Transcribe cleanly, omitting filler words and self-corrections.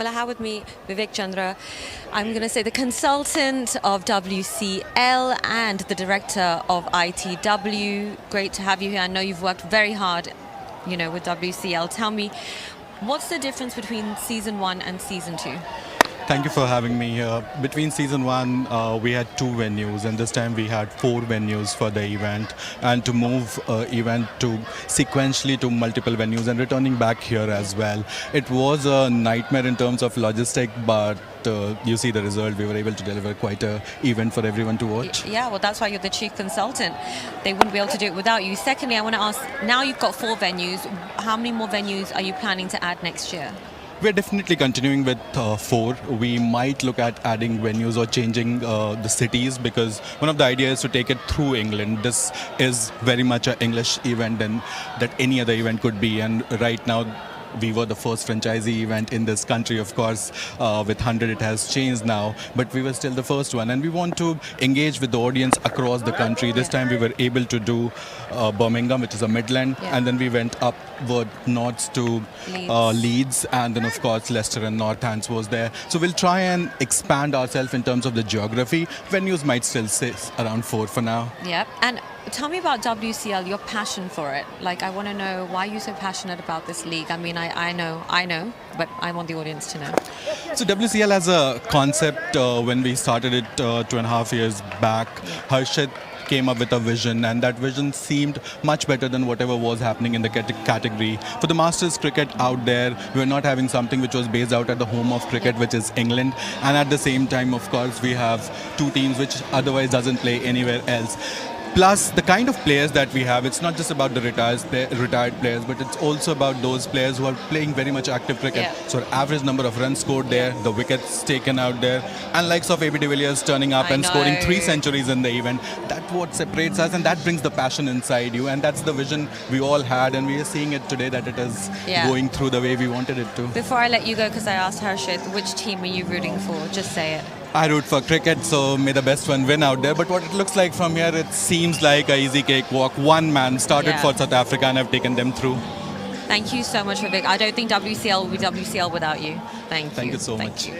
Well, I have with me Vivek Chandra. I'm going to say the consultant of WCL and the director of ITW. Great to have you here. I know you've worked very hard, with WCL. Tell me, what's the difference between season 1 and season 2? Thank you for having me here. Between season 1, we had 2 venues, and this time we had 4 venues for the event. And to move event to sequentially to multiple venues and returning back here as well, it was a nightmare in terms of logistic, but you see the result. We were able to deliver quite a event for everyone to watch. Yeah, well, that's why you're the chief consultant. They wouldn't be able to do it without you. Secondly, I want to ask, now you've got 4 venues. How many more venues are you planning to add next year? We're definitely continuing with 4. We might look at adding venues or changing the cities, because one of the ideas is to take it through England. This is very much an English event than that any other event could be. And right now, we were the first franchisee event in this country, of course. With 100, it has changed now, but we were still the first one. And we want to engage with the audience across the country. This time we were able to do Birmingham, which is a Midland, and then we went upward north to Leeds, and then of course Leicester and Northants was there. So we'll try and expand ourselves in terms of the geography. Venues might still stay around 4 for now. Yep. And tell me about WCL, your passion for it. I want to know why you're so passionate about this league. I mean, I know, but I want the audience to know. So WCL as a concept, when we started it 2.5 years back, Harshit came up with a vision, and that vision seemed much better than whatever was happening in the category. For the Masters cricket out there, we were not having something which was based out at the home of cricket, which is England. And at the same time, of course, we have 2 teams which otherwise doesn't play anywhere else. Plus, the kind of players that we have, it's not just about the retired players, but it's also about those players who are playing very much active cricket. So average number of runs scored there, the wickets taken out there, and likes of AB de Villiers turning up and scoring 3 centuries in the event. That's what separates us, and that brings the passion inside you. And that's the vision we all had, and we are seeing it today that it is going through the way we wanted it to. Before I let you go, because I asked Harshit, which team are you rooting for? Just say it. I root for cricket, so may the best one win out there. But what it looks like from here, it seems like a easy cakewalk. One man started for South Africa, and I've taken them through. Thank you so much, Vivek. I don't think WCL will be WCL without you. Thank you. Thank you so much.